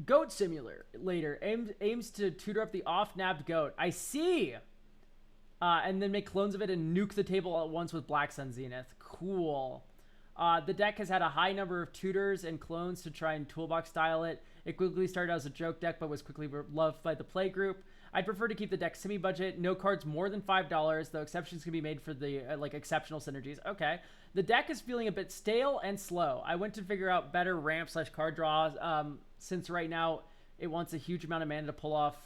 Goat Simulator aims to tutor up the off-nabbed goat. I see. And then make clones of it and nuke the table at once with Black Sun Zenith. Cool. The deck has had a high number of tutors and clones to try and toolbox style it. It quickly started as a joke deck, but was quickly loved by the play group. I'd prefer to keep the deck semi-budget, no cards more than $5, though exceptions can be made for the exceptional synergies. Okay. The deck is feeling a bit stale and slow. I went to figure out better ramp / card draws, since right now it wants a huge amount of mana to pull off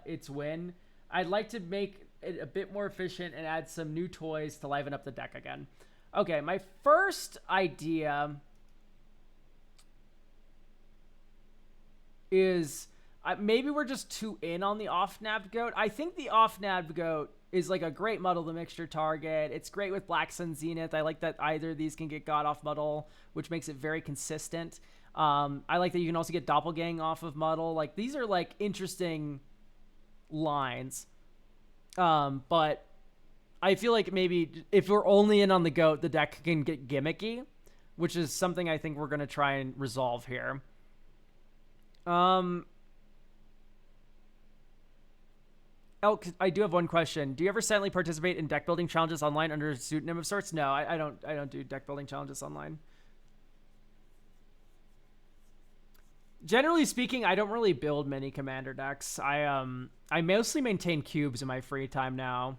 its win. I'd like to make it a bit more efficient and add some new toys to liven up the deck again. Okay, my first idea is maybe we're just too in on the off-nabbed goat. I think the off-nabbed goat is like a great muddle the mixture target. It's great with Black Sun Zenith. I like that either of these can get God off muddle, which makes it very consistent. I like that you can also get Doppelgang off of muddle. Like, these are like interesting lines. But I feel like maybe if we're only in on the goat, the deck can get gimmicky, which is something I think we're going to try and resolve here. Elk, I do have one question. Do you ever silently participate in deck building challenges online under a pseudonym of sorts? No, I don't do deck building challenges online. Generally speaking, I don't really build many commander decks. I mostly maintain cubes in my free time now.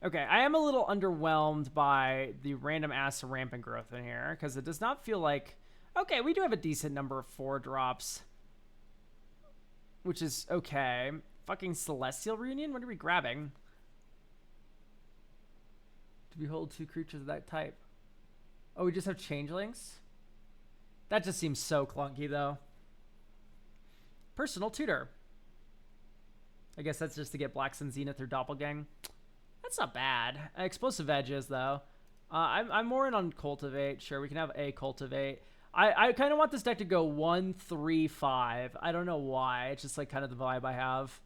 Okay, I am a little underwhelmed by the random ass rampant growth in here because it does not feel like... Okay, we do have a decent number of 4-drops, which is okay. Fucking Celestial Reunion? What are we grabbing? To behold 2 creatures of that type. Oh, we just have changelings? That just seems so clunky, though. Personal Tutor. I guess that's just to get Black Sun Zenith or Doppelgang. That's not bad. Explosive Edges, though. I'm more in on Cultivate. Sure, we can have a Cultivate. I kind of want this deck to go 1-3-5. I don't know why. It's just like kind of the vibe I have.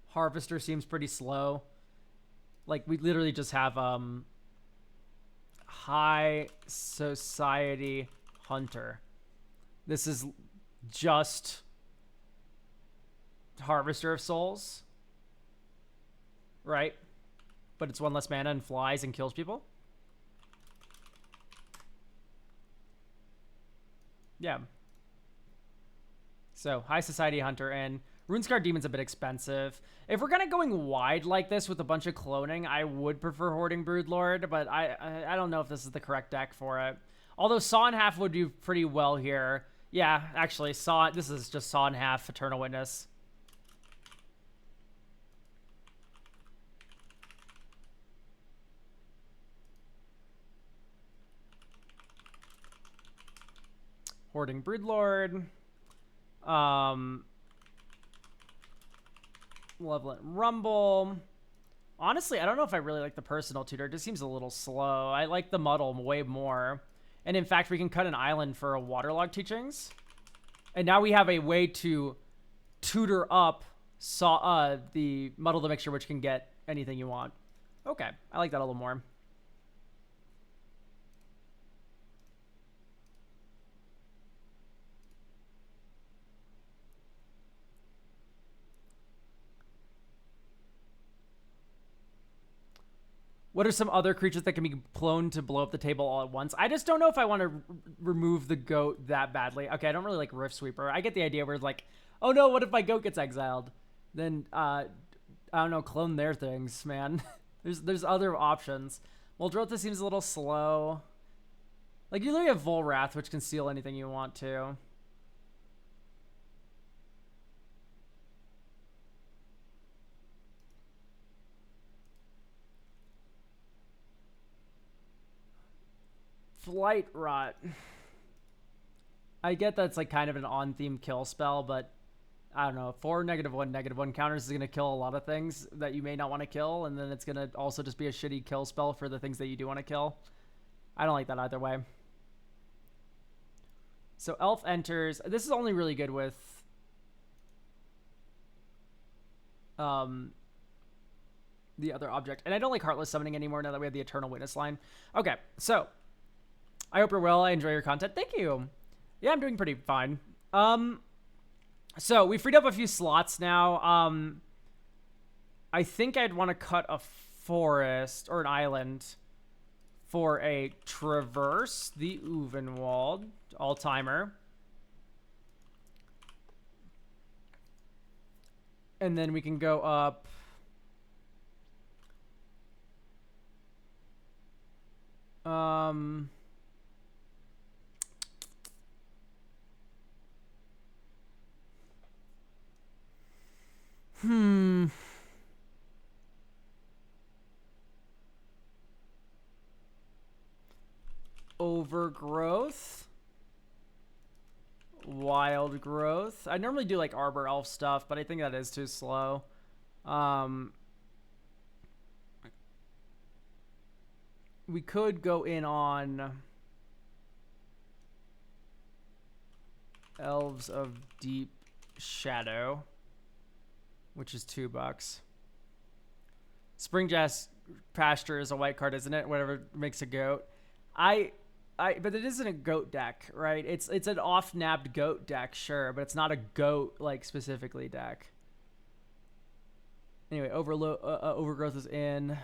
Harvester seems pretty slow. Like, we literally just have High Society Hunter. This is just Harvester of Souls, right? But it's 1 less mana and flies and kills people. Yeah. So, High Society Hunter and RuneScar Demon's a bit expensive. If we're kind of going wide like this with a bunch of cloning, I would prefer Hoarding Broodlord, but I don't know if this is the correct deck for it. Although Saw in Half would do pretty well here. Yeah, actually, this is just Saw in Half, Eternal Witness. Hoarding Broodlord. Malevolent Rumble. Honestly, I don't know if I really like the Personal Tutor. It just seems a little slow. I like the Muddle way more. And in fact, we can cut an island for a Waterlog Teachings. And now we have a way to tutor up the Muddle the Mixture, which can get anything you want. Okay, I like that a little more. What are some other creatures that can be cloned to blow up the table all at once? I just don't know if I want to remove the goat that badly. Okay, I don't really like Rift Sweeper. I get the idea where it's like, oh no, what if my goat gets exiled? Then, I don't know, clone their things, man. there's other options. Muldrotha seems a little slow. Like, you literally have Volrath, which can steal anything you want to. Flight Rot. I get that's like kind of an on-theme kill spell, but I don't know. 4 -1/-1 counters is going to kill a lot of things that you may not want to kill, and then it's going to also just be a shitty kill spell for the things that you do want to kill. I don't like that either way. So elf enters. This is only really good with the other object. And I don't like Heartless Summoning anymore now that we have the Eternal Witness line. Okay, so I hope you're well. I enjoy your content. Thank you. Yeah, I'm doing pretty fine. So we freed up a few slots now. I think I'd want to cut a forest or an island for a traverse, the Uvenwald, all-timer. And then we can go up Overgrowth. Wild growth. I normally do like Arbor Elf stuff, but I think that is too slow. We could go in on Elves of Deep Shadow, which is $2. Spring Jazz Pasture is a white card, isn't it? Whatever makes a goat. But it isn't a goat deck, right? It's an off-nabbed goat deck, sure, but it's not a goat like specifically deck. Anyway, Overgrowth is in.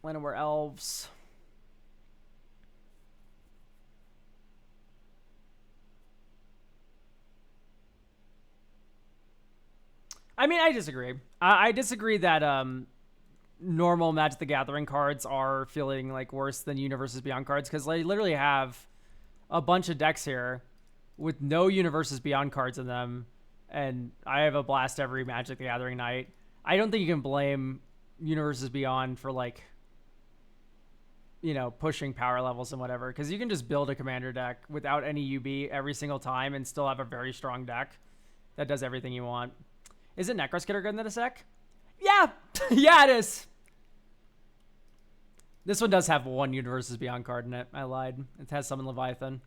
Llanowar Elves. I mean, I disagree. I disagree that normal Magic the Gathering cards are feeling like worse than Universes Beyond cards, because I literally have a bunch of decks here with no Universes Beyond cards in them, and I have a blast every Magic the Gathering night. I don't think you can blame Universes Beyond for, like, you know, pushing power levels and whatever, because you can just build a commander deck without any UB every single time and still have a very strong deck that does everything you want. Is it Necroskitter good in this deck? Yeah. Yeah, it is. This one does have one Universes Beyond card in it. I lied. It has Summon Leviathan.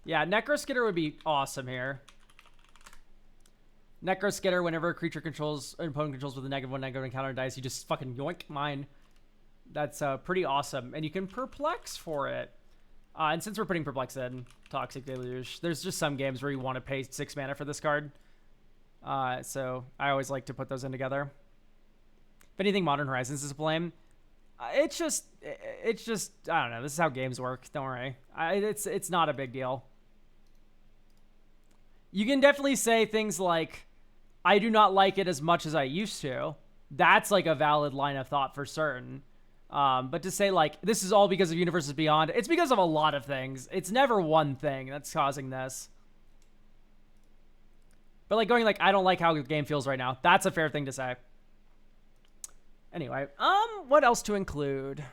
Yeah, Necroskitter would be awesome here. Necroskitter, whenever a creature controls, an opponent controls with a -1 negative encounter dice, you just fucking yoink mine. That's pretty awesome. And you can Perplex for it. And since we're putting Perplex in, Toxic Deluge, there's just some games where you want to pay 6 mana for this card. So I always like to put those in together. If anything, Modern Horizons is a blame. It's just, I don't know. This is how games work. Don't worry. It's not a big deal. You can definitely say things like, I do not like it as much as I used to. That's like a valid line of thought for certain. But to say, like, this is all because of Universes Beyond, it's because of a lot of things. It's never one thing that's causing this. But, like, going, like, I don't like how the game feels right now, that's a fair thing to say. Anyway, what else to include?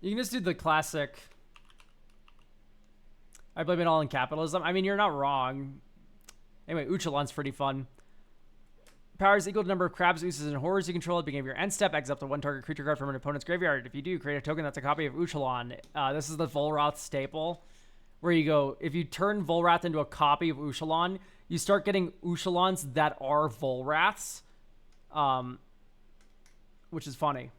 You can just do the classic. I blame it all in capitalism. I mean, you're not wrong. Anyway, Uchalan's pretty fun. Power is equal to the number of crabs, oozes, and horrors you control at the beginning of your end step. Exile up to one target creature card from an opponent's graveyard. If you do, create a token that's a copy of Uchalan. This is the Volrath staple, where you go, if you turn Volrath into a copy of Uchalan, you start getting Uchalans that are Volraths, which is funny.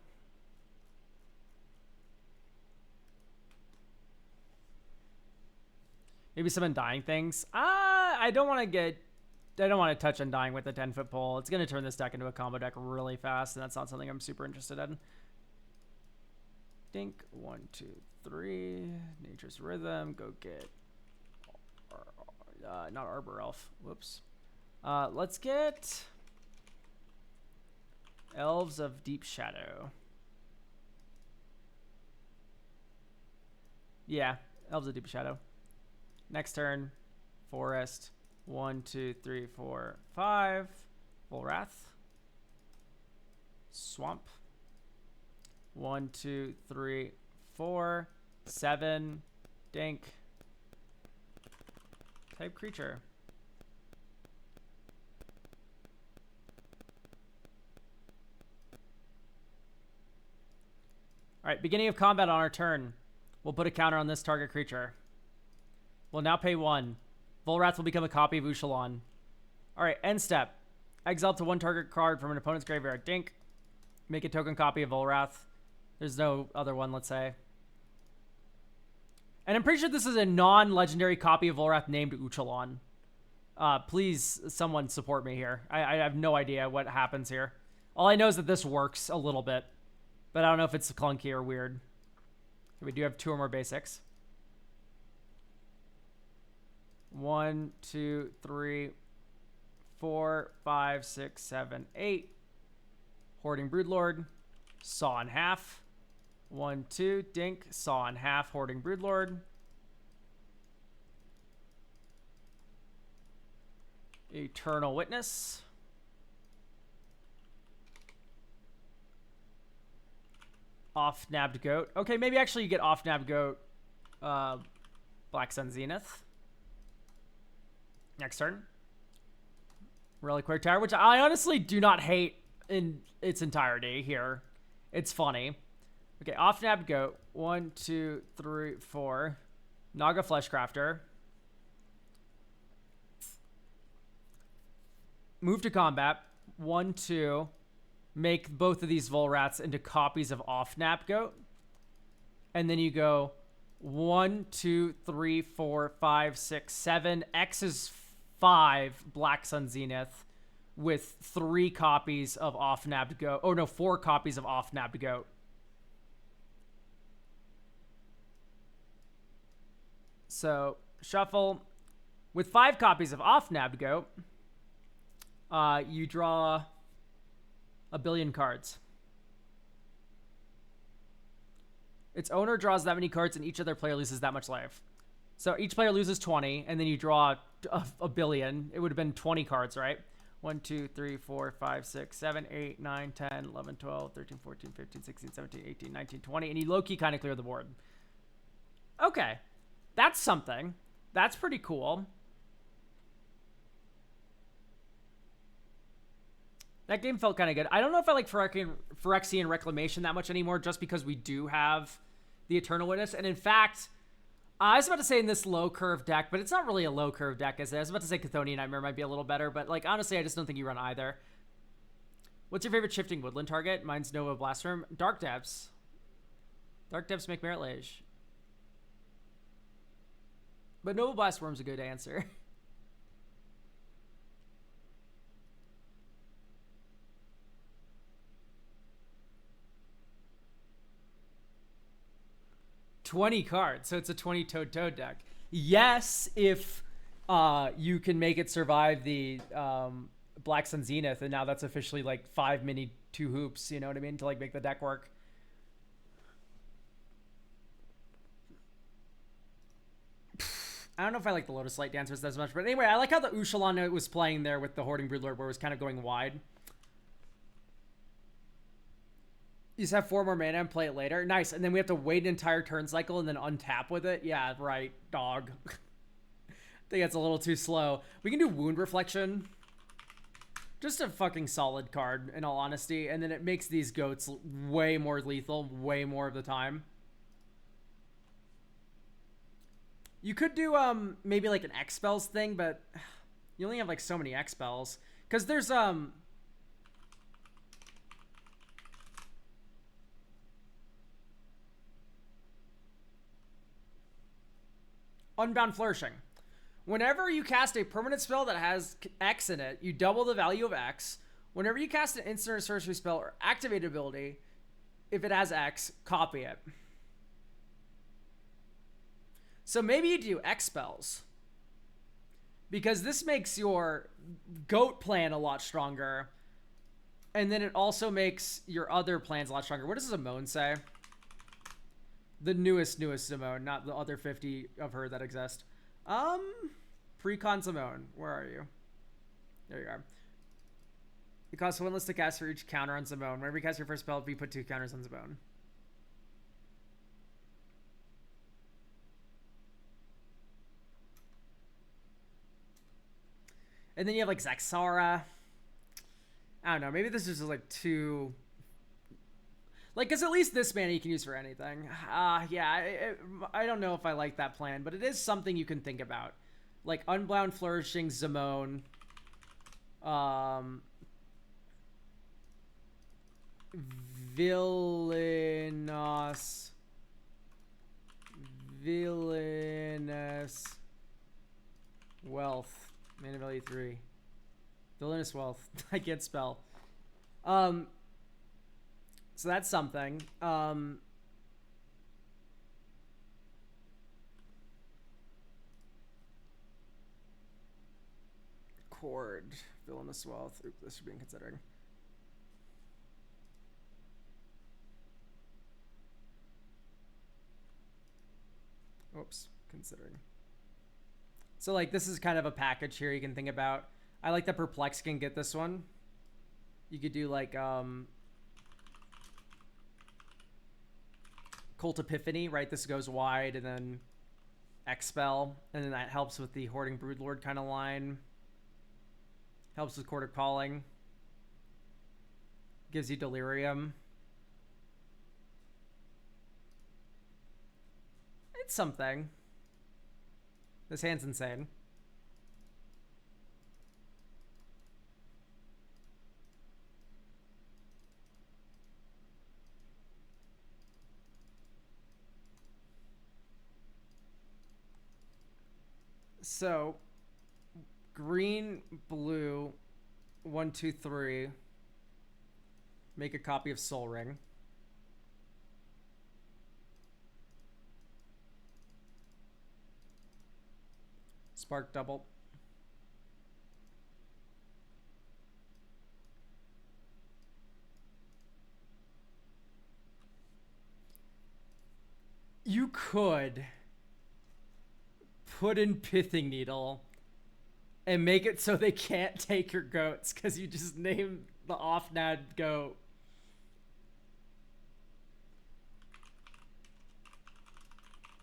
Maybe some Undying things. I don't want to touch Undying with a 10-foot pole. It's going to turn this deck into a combo deck really fast, and that's not something I'm super interested in. Dink. 1, 2, 3. Nature's Rhythm. Go get... not Arbor Elf. Whoops. Let's get... Elves of Deep Shadow. Yeah, Elves of Deep Shadow. Next turn, Forest. 1, 2, 3, 4, 5. Volrath. Swamp. 1, 2, 3, 4, 7. Dink. Type creature. Alright, beginning of combat on our turn. We'll put a counter on this target creature. We'll now pay 1. Volrath will become a copy of Ushalon. Alright, end step. Exile to 1 target card from an opponent's graveyard. Dink. Make a token copy of Volrath. There's no other one, let's say. And I'm pretty sure this is a non-legendary copy of Volrath named Uchalon. Please, someone support me here. I have no idea what happens here. All I know is that this works a little bit. But I don't know if it's clunky or weird. We do have 2 or more basics. 1, 2, 3, 4, 5, 6, 7, 8. Hoarding Broodlord. Saw in half. 1, 2. Dink. Saw in half. Hoarding Broodlord. Eternal Witness. Off-nabbed Goat. Okay, maybe actually you get off-nabbed Goat. Black Sun Zenith. Next turn. Reliquary Tower, which I honestly do not hate in its entirety here. It's funny. Okay, off-nabbed Goat. 1, 2, 3, 4. Naga Fleshcrafter. Move to combat. 1, 2. Make both of these Volraths into copies of off-nabbed Goat. And then you go 1, 2, 3, 4, 5, 6, 7. X is 5 Black Sun Zenith with 3 copies of off-nabbed Goat. Oh, no, 4 copies of off-nabbed Goat. So, shuffle. With 5 copies of off-nabbed Goat, you draw a billion cards. Its owner draws that many cards and each other player loses that much life. So each player loses 20 and then you draw a billion. It would have been 20 cards, right? 1, 2, 3, 4, 5, 6, 7, 8, 9, 10, 11, 12, 13, 14, 15, 16, 17, 18, 19, 20. And you low-key kind of clear the board. Okay. That's something. That's pretty cool. That game felt kind of good. I don't know if I like Phyrexian Reclamation that much anymore just because we do have the Eternal Witness. And in fact, I was about to say in this low-curve deck, but it's not really a low-curve deck, is it? I was about to say Chthonian Nightmare might be a little better, but like honestly, I just don't think you run either. What's your favorite Shifting Woodland target? Mine's Nova Blastworm. Dark Depths. Dark Depths make Merit Lage. But Nova Blastworm's a good answer. $20 cards, so it's a 20 Toad deck. Yes, if you can make it survive the Black Sun Zenith, and now that's officially like 5 mini 2 hoops, you know what I mean, to like make the deck work. I don't know if I like the Lotus Light Dancers as much, but anyway, I like how the Ushalon was playing there with the Hoarding Broodlord, where it was kind of going wide. You just have 4 more mana and play it later. Nice. And then we have to wait an entire turn cycle and then untap with it. Yeah, right, dog. I think that's a little too slow. We can do Wound Reflection. Just a fucking solid card, in all honesty. And then it makes these goats way more lethal, way more of the time. You could do maybe like an X spells thing, but you only have like so many X spells. Because there's Unbound Flourishing. Whenever you cast a permanent spell that has X in it, you double the value of X. Whenever you cast an instant or sorcery spell or activate ability, if it has X, copy it. So maybe you do X spells. Because this makes your goat plan a lot stronger. And then it also makes your other plans a lot stronger. What does Simone say? The newest Simone, not the other 50 of her that exist. Precon Simone. Where are you? There you are. It costs 1 list to cast for each counter on Simone. Whenever you cast your first spell, you put 2 counters on Simone. And then you have like Zaxara. I don't know. Maybe this is just like too. Like, because at least this mana you can use for anything. Yeah, I don't know if I like that plan, but it is something you can think about. Like, Unbound Flourishing, Zimone. Villainous Wealth. Mana value 3. Villainous Wealth. I can't spell. So that's something. Chord. Villainous Wealth. Oop, this should be considering. Oops, considering. So, like, this is kind of a package here you can think about. I like that Perplex can get this one. You could do, like, Cult Epiphany, right? This goes wide, and then Expel, and then that helps with the Hoarding Broodlord kind of line. Helps with Court of Calling. Gives you Delirium. It's something. This hand's insane. So, green, blue, 1, 2, 3. Make a copy of Soul Ring. Spark double. You could put in Pithing Needle and make it so they can't take your goats because you just name the off-nad goat.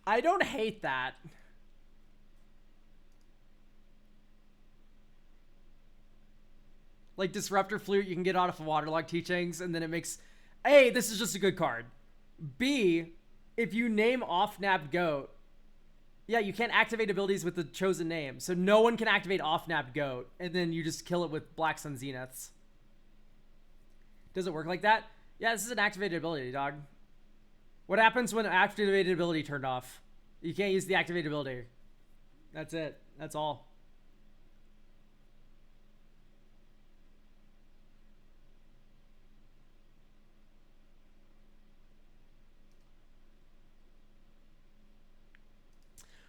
I don't hate that. Like Disruptor Flute, you can get out of Waterlogged Teachings, and then it makes... A, this is just a good card. B, if you name off-nabbed goat, yeah, you can't activate abilities with the chosen name. So no one can activate off-nabbed goat, and then you just kill it with Black Sun Zeniths. Does it work like that? Yeah, this is an activated ability, dog. What happens when activated ability turned off? You can't use the activated ability. That's it. That's all.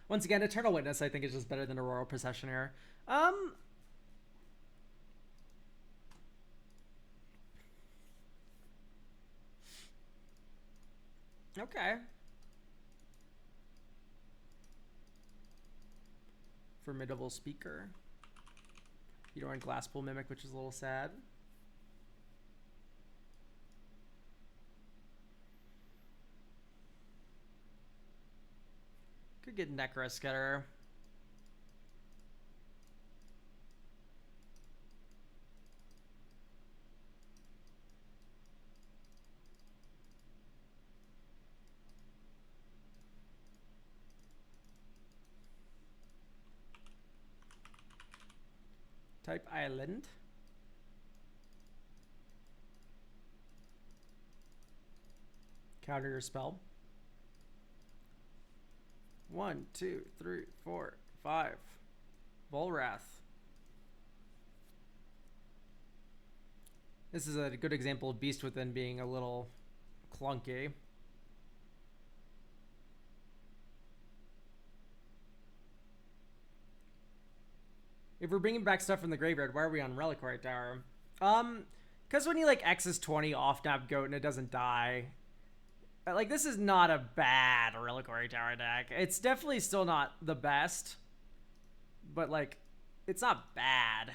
Once again, Eternal Witness, I think, is just better than Aurora Processionaire. Okay. Formidable Speaker. You don't want Glasspool Mimic, which is a little sad. Could get Necroskitter. Type Island. Counter your spell. 1, 2, 3, 4, 5. Volrath. This is a good example of Beast Within being a little clunky. If we're bringing back stuff from the graveyard, why are we on Reliquary Tower? Because when you like X's 20 off-nab goat and it doesn't die, like, this is not a bad Reliquary Tower deck. It's definitely still not the best, but like, it's not bad.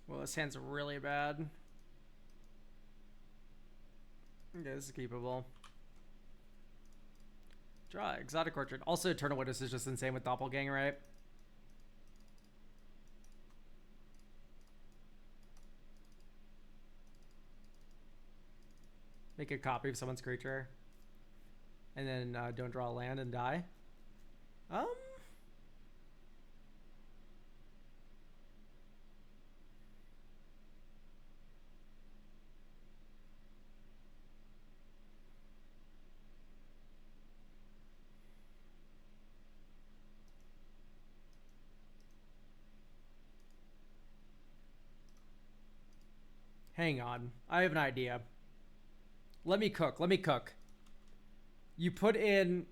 Well, this hand's really bad. Okay, this is keepable. Draw Exotic Orchard. Also, Eternal Witness is just insane with Doppelgang, right? Make a copy of someone's creature. And then don't draw a land and die. Hang on. I have an idea. Let me cook. Let me cook. You put in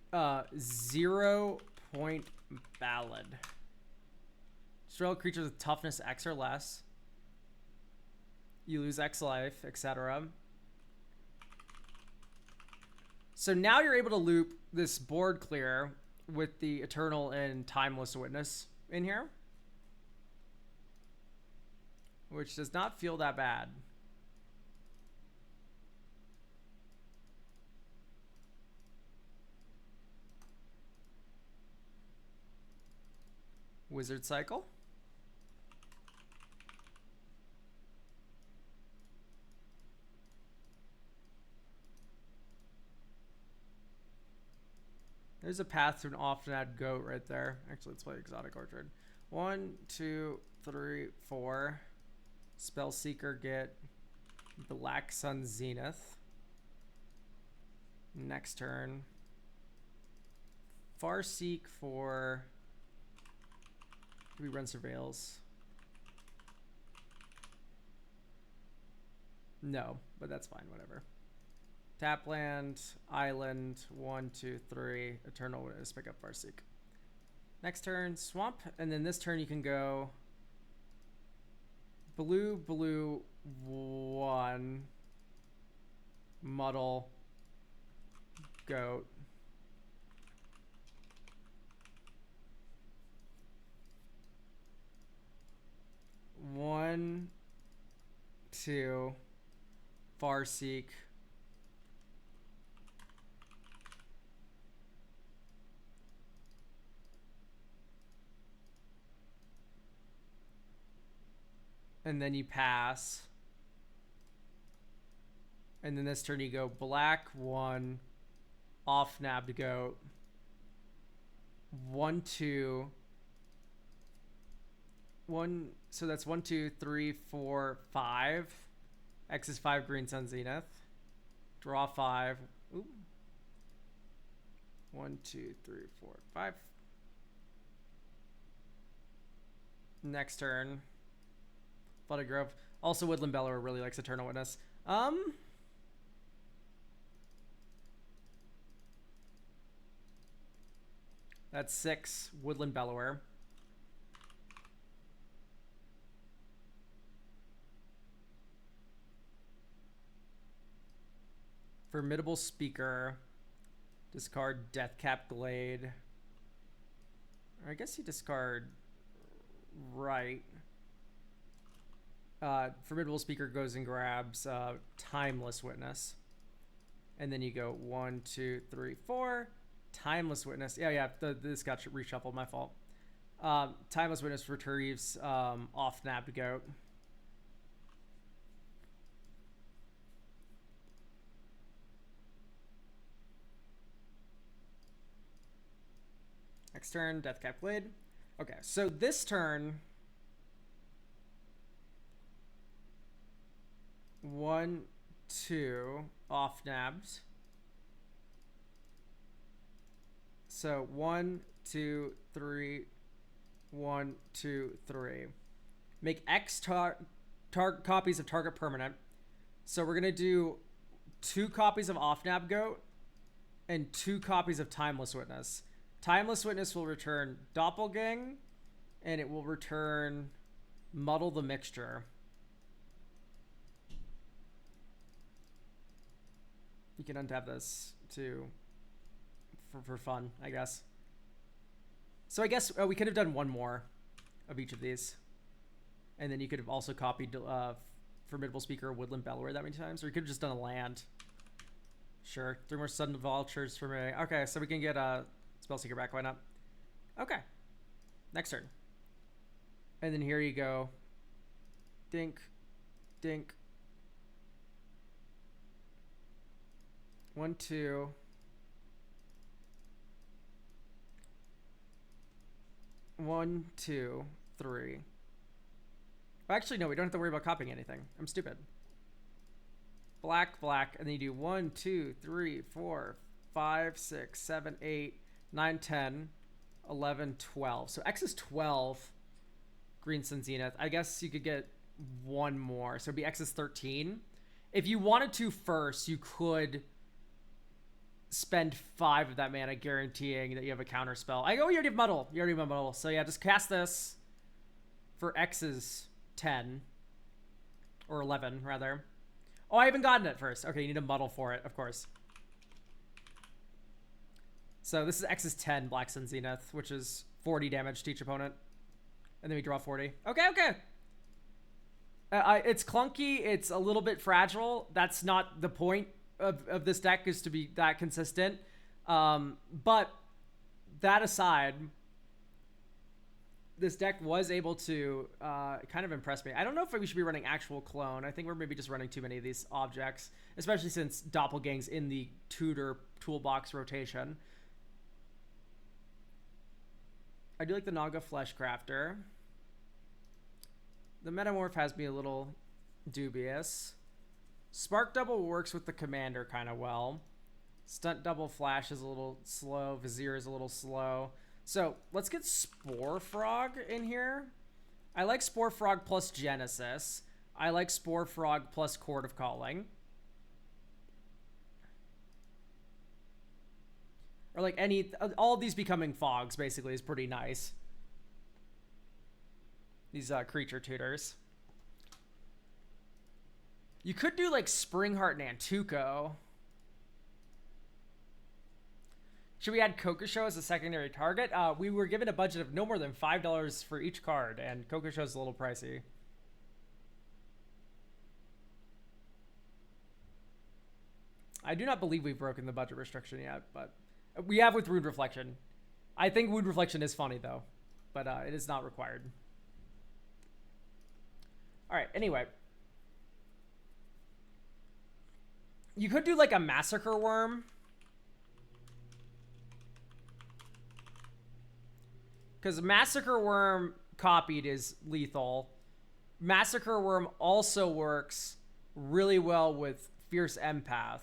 0 point ballad. Destroy all creatures with toughness X or less. You lose X life, etc. So now you're able to loop this board clear with the Eternal and Timeless Witness in here, which does not feel that bad. Wizard Cycle. There's a path to an off-nab goat right there. Actually, let's play Exotic Orchard. 1, 2, 3, 4. Spellseeker get Black Sun Zenith. Next turn. Farseek for... we run Surveils? No, but that's fine, whatever. Tap land, island, 1, 2, 3, Eternal Witness, pick up Farseek. Next turn, swamp, and then this turn you can go blue, blue, 1, muddle, goat. One, 2, Farseek. And then you pass. And then this turn you go black, 1, off nabbed goat. 1, 2. 1, so that's 1, 2, 3, 4, 5. X is 5, Green Sun Zenith. Draw 5. Ooh. 1, 2, 3, 4, 5. Next turn. Flooded Grove. Also, Woodland Bellower really likes Eternal Witness. That's 6, Woodland Bellower. Formidable Speaker. Discard Deathcap Glade. Or I guess you discard right. Formidable Speaker goes and grabs Timeless Witness. And then you go 1, 2, 3, 4. Timeless Witness. Yeah, this got reshuffled, my fault. Timeless Witness retrieves off nabbed goat. Next turn, Deathcap Glade. Okay, so this turn, 1, 2, off nabbed. So 1, 2, 3, 1, 2, 3. Make X copies of target permanent. So we're gonna do 2 copies of off-nab goat and 2 copies of timeless witness. Timeless witness will return doppelgang, and it will return muddle the mixture. You can untap this to for fun, I guess. So I guess we could have done 1 more of each of these, and then you could have also copied Formidable Speaker, Woodland Bellower that many times, or you could have just done a land. Sure, 3 more sudden vultures for me. Okay, so we can get a Spellseeker back. Why not? Okay, next turn, and then here you go. Dink, dink. 1, 2. 1, 2, 3. Actually, no, we don't have to worry about copying anything. I'm stupid. Black, black, and then you do 1, 2, 3, 4, 5, 6, 7, 8, 9, 10, 11, 12. So X is 12. Green Sun Zenith. I guess you could get 1 more. So it'd be X is 13. If you wanted to first, you could spend 5 of that mana, guaranteeing that you have a counter spell. You already have muddle. You already have muddle. So yeah, just cast this for X's 10 or 11 rather. Oh, I haven't gotten it first. Okay, you need a muddle for it, of course. So this is X's 10 Black Sun Zenith, which is 40 damage to each opponent, and then we draw 40. Okay, okay. It's clunky. It's a little bit fragile. That's not the point of this deck, is to be that consistent. But that aside, this deck was able to kind of impress me. I don't know if we should be running actual clone. I think we're maybe just running too many of these objects, especially since Doppelgang's in the tutor toolbox rotation. I do like the Naga Fleshcrafter. The Metamorph has me a little dubious. Spark Double works with the commander kind of well. Stunt Double Flash is a little slow. Vizier is a little slow. So let's get Spore Frog in here. I like Spore Frog plus Genesis. I like Spore Frog plus Chord of Calling. Or like all of these becoming fogs basically is pretty nice. These creature tutors. You could do like Springheart Nantuko. Should we add Kokosho as a secondary target? We were given a budget of no more than $5 for each card, and Kokosho's a little pricey. I do not believe we've broken the budget restriction yet, but we have with Wound Reflection. I think Wound Reflection is funny though, but it is not required. All right, anyway. You could do like a Massacre Worm. Because Massacre Worm copied is lethal. Massacre Worm also works really well with Fierce Empath.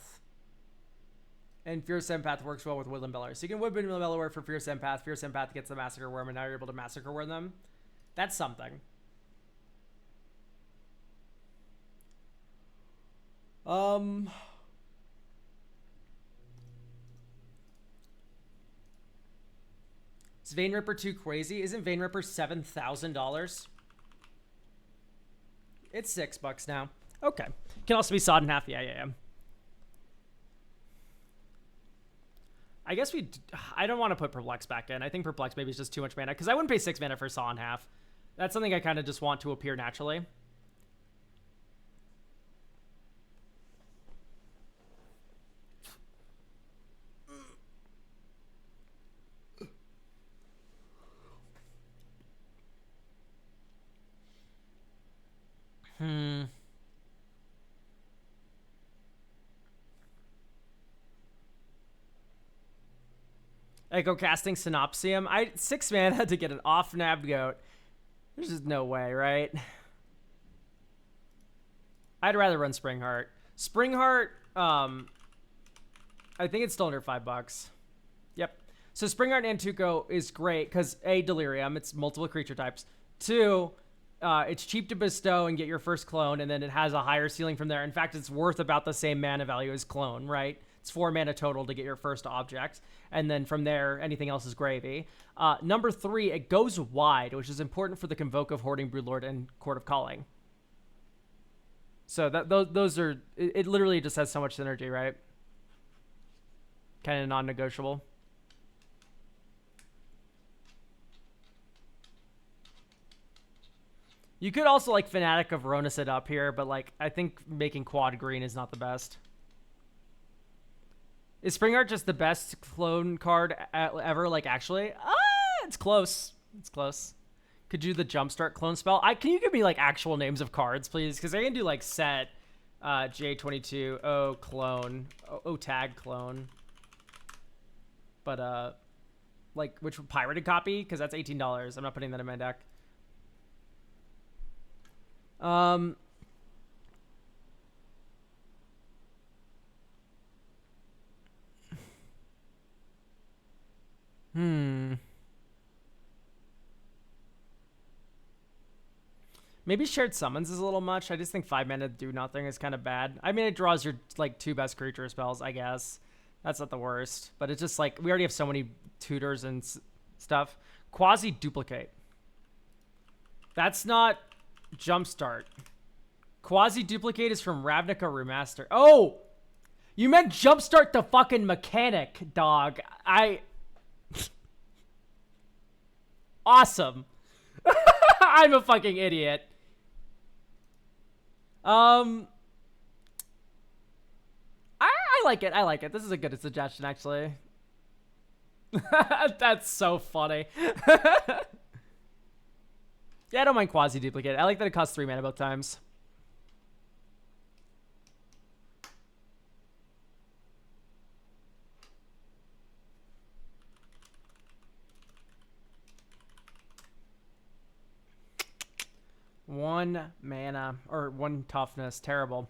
And Fierce Empath works well with Woodland Bellower. So you can Woodland Bellower for Fierce Empath. Fierce Empath gets the Massacre Worm, and now you're able to Massacre Worm them. That's something. Is Vein Ripper too crazy? Isn't Vein Ripper $7,000? It's $6 now. Okay. Can also be sawed in half. Yeah. I guess I don't want to put Perplex back in. I think Perplex maybe is just too much mana, because I wouldn't pay 6 mana for saw in half. That's something I kind of just want to appear naturally. Echo casting Synopsium. 6 mana to get an off-nabbed goat. There's just no way, right? I'd rather run Springheart. Springheart, I think it's still under $5. Yep. So Springheart and Tuco is great because A, Delirium, it's multiple creature types. 2, it's cheap to bestow and get your first clone, and then it has a higher ceiling from there. In fact, it's worth about the same mana value as clone, right? It's 4 mana total to get your first object, and then from there, anything else is gravy. Number 3, it goes wide, which is important for the Convoke of Hoarding Broodlord and Court of Calling. So those are, it literally just has so much synergy, right? Kind of non-negotiable. You could also like Fanatic of Ronis it up here, but like I think making quad green is not the best. Is Springheart just the best clone card ever? Like actually, it's close. It's close. Could you do the jumpstart clone spell? Can you give me like actual names of cards, please? Because I can do like set, J22, O clone, O tag clone. But like which pirated copy? Because that's $18. I'm not putting that in my deck. Maybe shared summons is a little much. I just think 5 mana to do nothing is kind of bad. I mean, it draws your like 2 best creature spells, I guess. That's not the worst, but it's just like we already have so many tutors and stuff. Quasi duplicate. That's not jumpstart. Quasi duplicate is from Ravnica Remaster. Oh, you meant jumpstart the fucking mechanic, dog. Awesome. I'm a fucking idiot. I like it. I like it. This is a good suggestion, actually. That's so funny. Yeah, I don't mind quasi duplicate. I like that it costs 3 mana both times. One mana or 1 toughness. Terrible.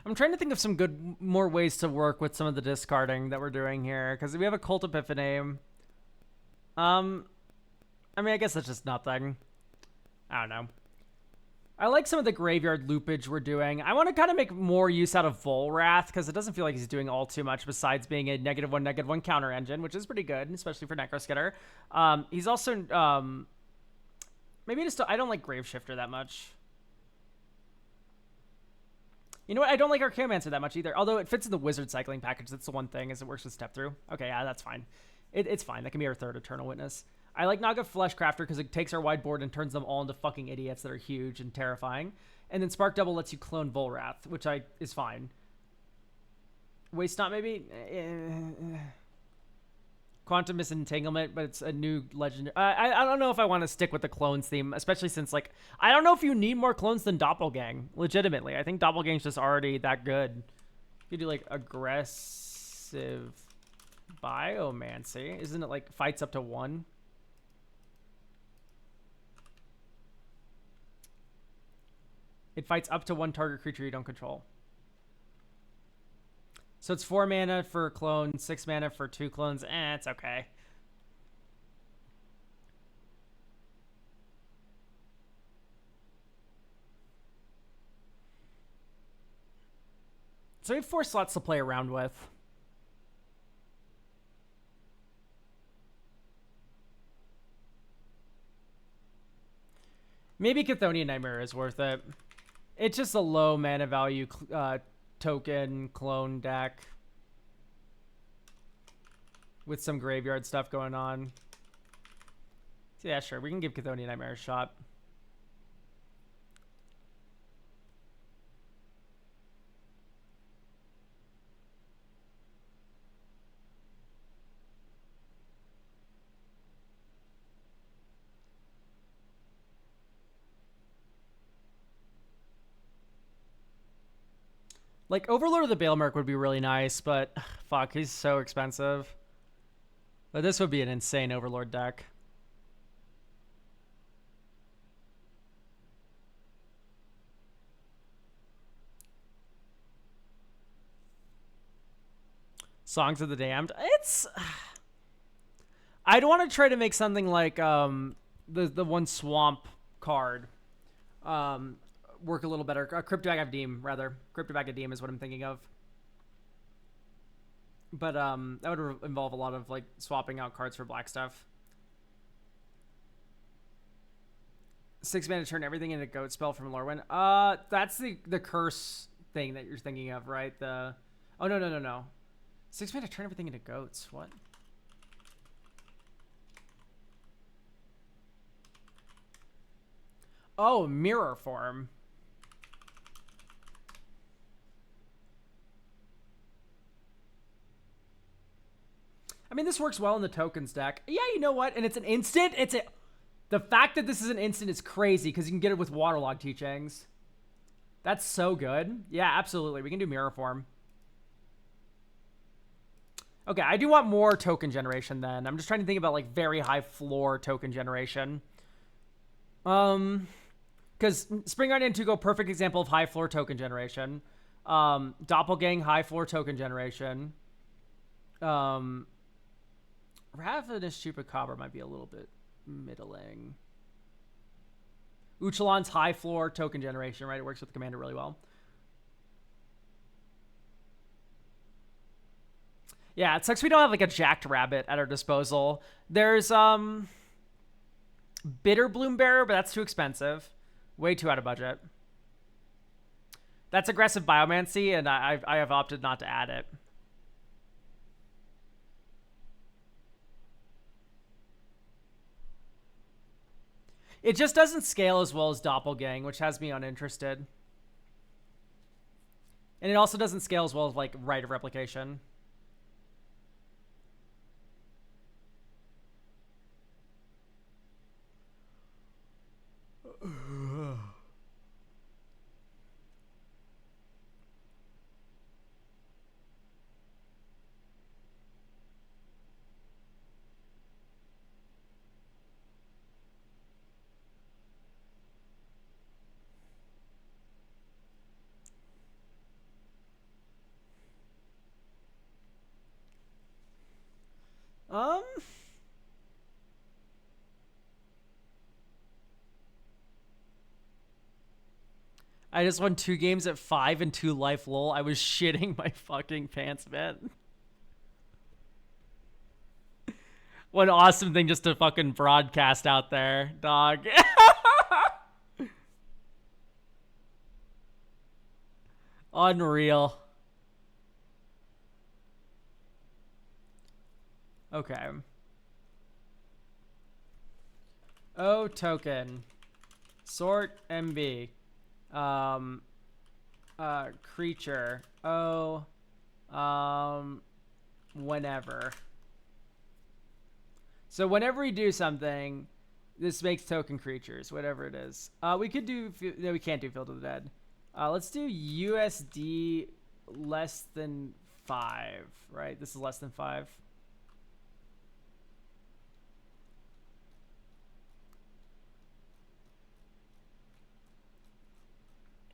I'm trying to think of some more ways to work with some of the discarding that we're doing here, because we have a Cult Epiphany. I mean, I guess that's just nothing. I don't know. I like some of the graveyard loopage we're doing. I want to kind of make more use out of Volrath, because it doesn't feel like he's doing all too much besides being a -1/-1 counter engine, which is pretty good, especially for Necroskitter. He's also, maybe just, I don't like Graveshifter that much. You know what? I don't like Archaeomancer that much either. Although it fits in the Wizard cycling package. That's the one thing, is it works with Step Through. Okay, yeah, that's fine. It's fine. That can be our 3rd Eternal Witness. I like Naga Fleshcrafter because it takes our wide board and turns them all into fucking idiots that are huge and terrifying. And then Spark Double lets you clone Volrath, which is fine. Waste Not, maybe? Quantum Misentanglement, but it's a new legend. I don't know if I want to stick with the clones theme, especially since, like, I don't know if you need more clones than Doppelgang, legitimately. I think Doppelgang's just already that good. You do, like, aggressive Biomancy. Isn't it, like, fights up to 1? It fights up to 1 target creature you don't control. So it's 4 mana for a clone, 6 mana for 2 clones. It's okay. So we have 4 slots to play around with. Maybe Chthonian Nightmare is worth it. It's just a low mana value token clone deck with some graveyard stuff going on. So yeah, sure, we can give Chthonian Nightmare a shot. Like, Overlord of the Balemerc would be really nice, but fuck, he's so expensive. But this would be an insane Overlord deck. Songs of the Damned. It's... I'd want to try to make something like the one Swamp card work a little better. Cryptovac Deem, rather. Cryptovac Deem is what I'm thinking of. But that would involve a lot of like swapping out cards for black stuff. 6 mana turn everything into goat spell from Lorwyn. That's the curse thing that you're thinking of, right? The no. 6 mana turn everything into goats. What? Oh, mirror form. I mean, this works well in the tokens deck. Yeah, you know what? And it's an instant. The fact that this is an instant is crazy because you can get it with Waterlog Teachings. That's so good. Yeah, absolutely. We can do mirror form. Okay, I do want more token generation then. I'm just trying to think about like very high floor token generation. Because Spring Guardian 2 go perfect example of high floor token generation. Doppelgang high floor token generation. Ravenous Chupacabra might be a little bit middling. Uchalan's high floor token generation, right? It works with the commander really well. Yeah, it sucks we don't have like a Jacked Rabbit at our disposal. There's Bitter Bloom Bearer, but that's too expensive. Way too out of budget. That's aggressive Biomancy, and I have opted not to add it. It just doesn't scale as well as Doppelgang, which has me uninterested. And it also doesn't scale as well as like Rite of Replication. I just won 2 games at 5 and 2 life, lol. I was shitting my fucking pants, man. What an awesome thing just to fucking broadcast out there, dog. Unreal. Okay. O token. Sort MB. Creature. Whenever. So whenever we do something, this makes token creatures, whatever it is. We could do, no, we can't do Field of the Dead. Let's do USD less than 5, right? This is less than 5.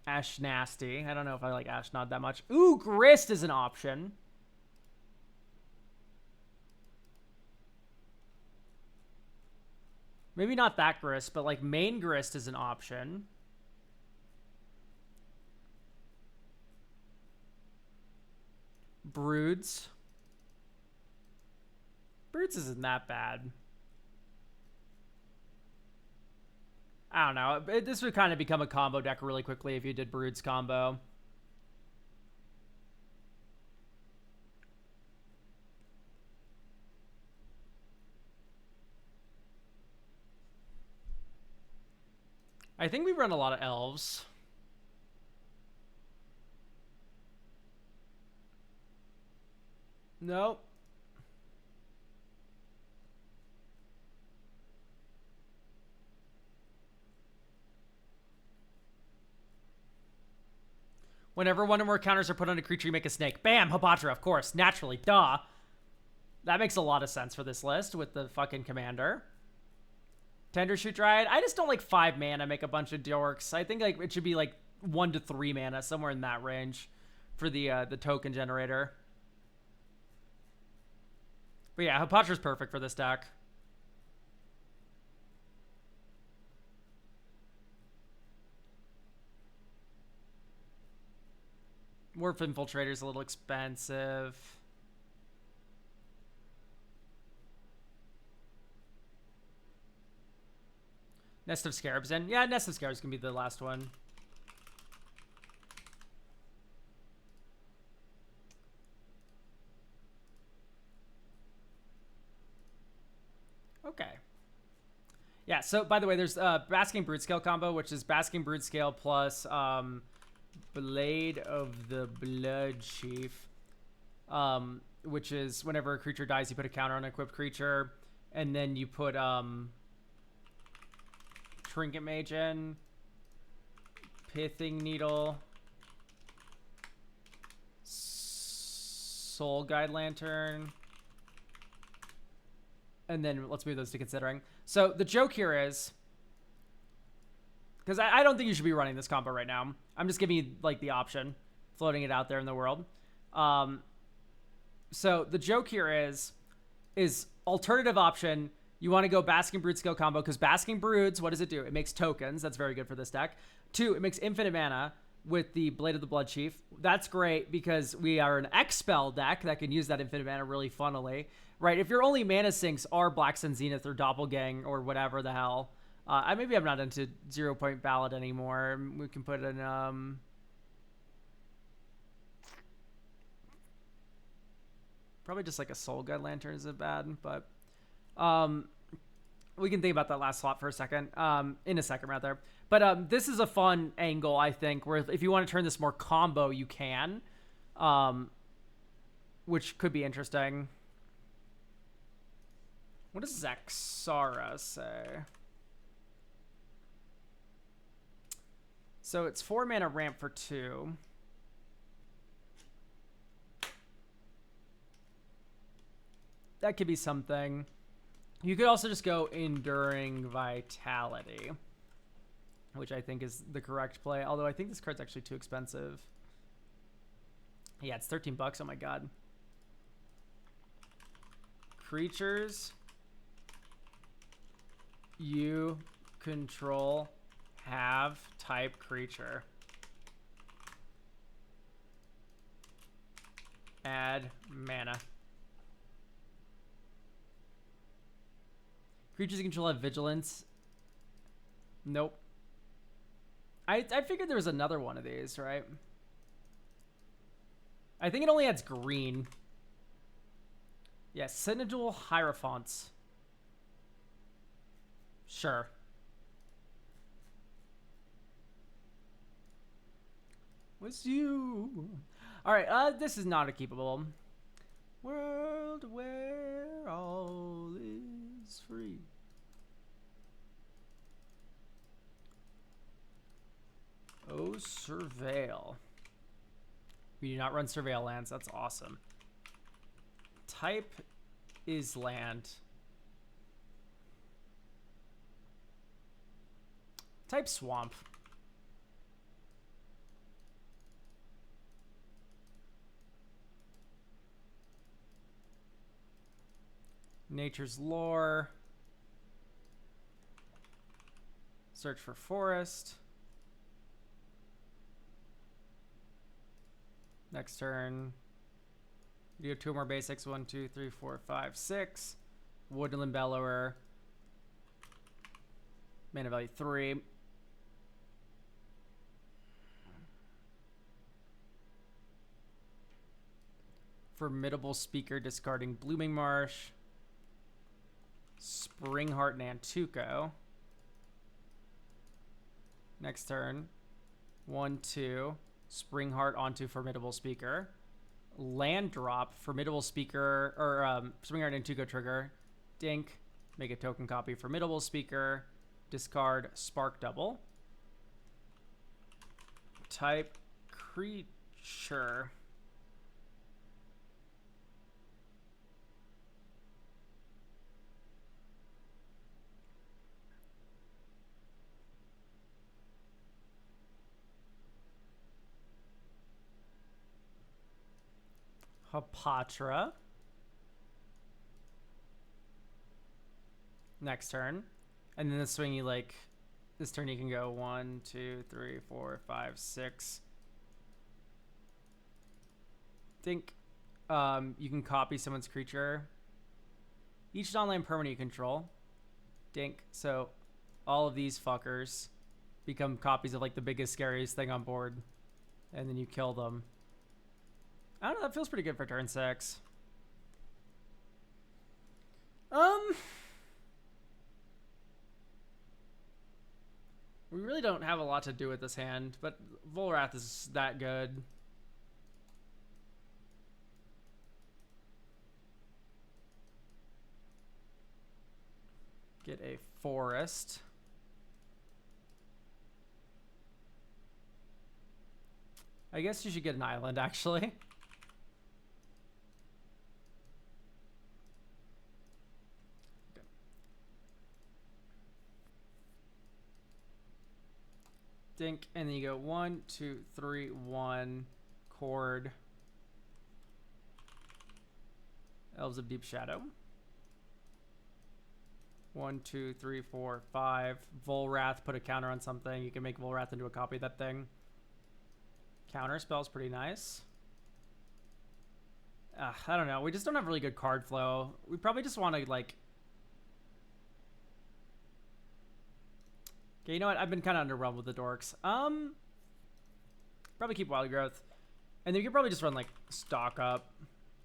Ash Nasty. I don't know if I like Ash Nod that much. Ooh, Grist is an option. Maybe not that Grist, but like main Grist is an option. Broods. Broods isn't that bad. I don't know. This would kind of become a combo deck really quickly if you did Broods combo. I think we run a lot of elves. Nope. Whenever one or more counters are put on a creature, you make a snake. Bam! Hopatra, of course. Naturally. Duh. That makes a lot of sense for this list with the fucking commander. Tendershoot Dryad. I just don't like 5 mana make a bunch of dorks. I think like it should be like 1 to 3 mana, somewhere in that range for the token generator. But yeah, Hopatra's perfect for this deck. Warp Infiltrator's a little expensive. Nest of Scarabs in. Yeah, Nest of Scarabs can be the last one. Okay. Yeah, so by the way, there's Basking Broodscale combo, which is Basking Broodscale plus Blade of the Blood Chief, which is whenever a creature dies, you put a counter on an equipped creature, and then you put Trinket Mage in, Pithing Needle, Soul Guide Lantern, and then let's move those to considering. So the joke here is, because I don't think you should be running this combo right now. I'm just giving you like the option, floating it out there in the world. So the joke here is alternative option. You want to go Basking Brood Scale combo because Basking Broods, what does it do? It makes tokens. That's very good for this deck. 2, it makes infinite mana with the Blade of the Blood Chief. That's great because we are an X-Spell deck that can use that infinite mana really funnily. Right, if your only mana sinks are Black Sun Zenith or Doppelgang or whatever the hell, maybe I'm not into 0 Point Ballad anymore. We can put in probably just like a Soul Guide Lantern isn't bad, but we can think about that last slot for a second, in a second rather. But this is a fun angle, I think, where if you want to turn this more combo, you can, which could be interesting. What does Zaxara say? So it's 4 mana ramp for 2. That could be something. You could also just go Enduring Vitality, which I think is the correct play. Although I think this card's actually too expensive. Yeah, it's $13. Oh my god. Creatures you control have type creature. Add mana. Creatures you control have vigilance. Nope. I figured there was another one of these, right? I think it only adds green. Yeah, Synodal Hierophants. Sure. Was you. Alright, this is not a keepable. World where all is free. Oh, Surveil. We do not run Surveil lands. That's awesome. Type is land. Type swamp. Nature's Lore. Search for forest. Next turn. Do 2 more basics. 1, 2, 3, 4, 5, 6. Woodland Bellower. Mana value 3. Formidable Speaker, discarding Blooming Marsh. Springheart Nantuko. Next turn. 1, 2. Springheart onto Formidable Speaker. Land drop, Formidable Speaker, or Springheart Nantuko trigger. Dink. Make a token copy, Formidable Speaker. Discard Spark Double. Type creature. Hapatra. Next turn. And then this swing you like... This turn you can go 1, 2, 3, 4, 5, 6. Think you can copy someone's creature. Each non-land permanent you control. Dink. So all of these fuckers become copies of like the biggest, scariest thing on board. And then you kill them. I don't know, that feels pretty good for turn 6. We really don't have a lot to do with this hand, but Volrath is that good. Get a forest. I guess you should get an island, actually. Dink, and then you go 1, 2, 3, 1, chord. Elves of Deep Shadow. 1, 2, 3, 4, 5. Volrath, put a counter on something. You can make Volrath into a copy of that thing. Counter spell's pretty nice. I don't know. We just don't have really good card flow. We probably just want to, like... Okay, you know what? I've been kind of underwhelmed with the dorks. Probably keep Wild Growth. And then you could probably just run, like, Stock Up.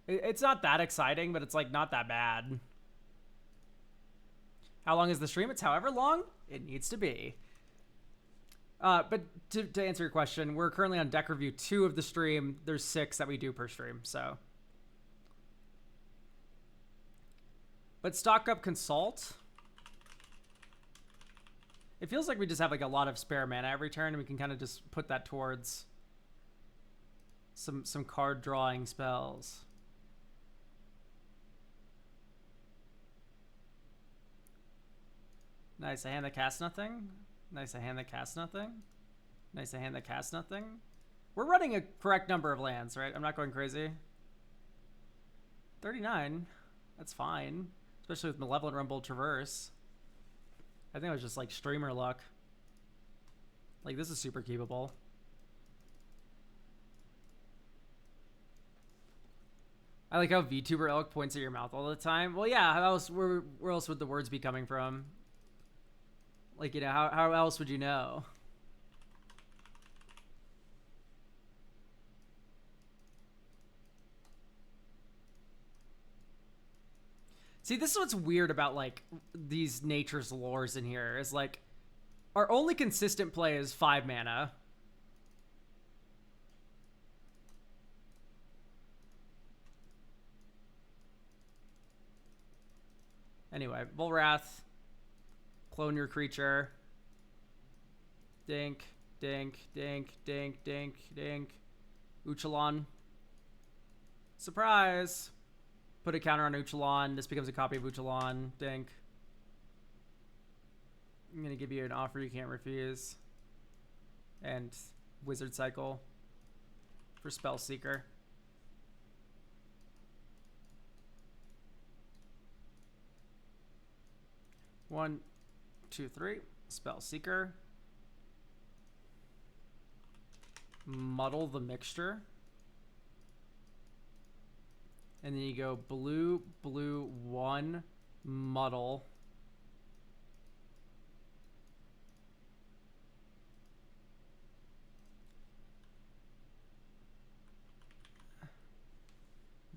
It's not that exciting, but it's, like, not that bad. How long is the stream? It's however long it needs to be. But to answer your question, we're currently on deck review 2 of the stream. There's 6 that we do per stream, so. But Stock Up Consult. It feels like we just have like a lot of spare mana every turn, and we can kind of just put that towards some card drawing spells. Nice, a hand that casts nothing. Nice, a hand that casts nothing. Nice, a hand that casts nothing. We're running a correct number of lands, right? I'm not going crazy. 39. That's fine. Especially with Malevolent Rumble Traverse. I think it was just like streamer luck. Like, this is super keepable. I like how VTuber Elk points at your mouth all the time. Well, yeah, how else, where else would the words be coming from? Like, you know, how else would you know? See, this is what's weird about, like, these nature's lores in here. Is, like, our only consistent play is 5 mana. Anyway, Volrath. Clone your creature. Dink, dink, dink, dink, dink, dink. Uchalon. Surprise! Put a counter on Uchalon. This becomes a copy of Uchalon. Dink. I'm going to give you an offer you can't refuse. And Wizard Cycle for Spellseeker. One, two, three. Spellseeker. Muddle the Mixture. And then you go blue, blue, 1, muddle.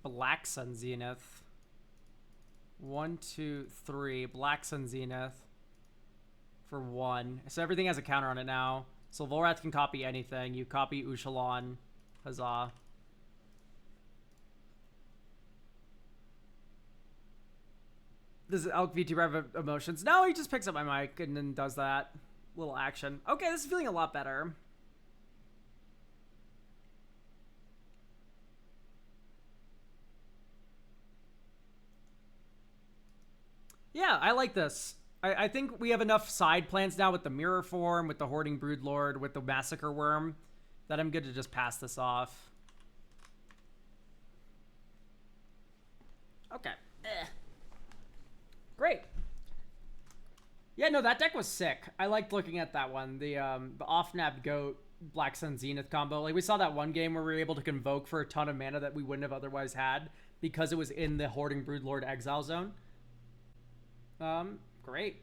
Black Sun Zenith. 1, 2, 3. Black Sun Zenith for 1. So everything has a counter on it now. So Volrath can copy anything. You copy Uchalon. Huzzah. Does Elk VTuber have emotions? No, he just picks up my mic and then does that little action. Okay, this is feeling a lot better. Yeah, I like this. I think we have enough side plans now with the Mirror Form, with the Hoarding Broodlord, with the Massacre Worm, that I'm good to just pass this off. Okay. Great. Yeah, no, that deck was sick. I liked looking at that one. The off-nabbed Goat Black Sun Zenith combo. Like, we saw that one game where we were able to convoke for a ton of mana that we wouldn't have otherwise had because it was in the Hoarding Broodlord exile zone. Great.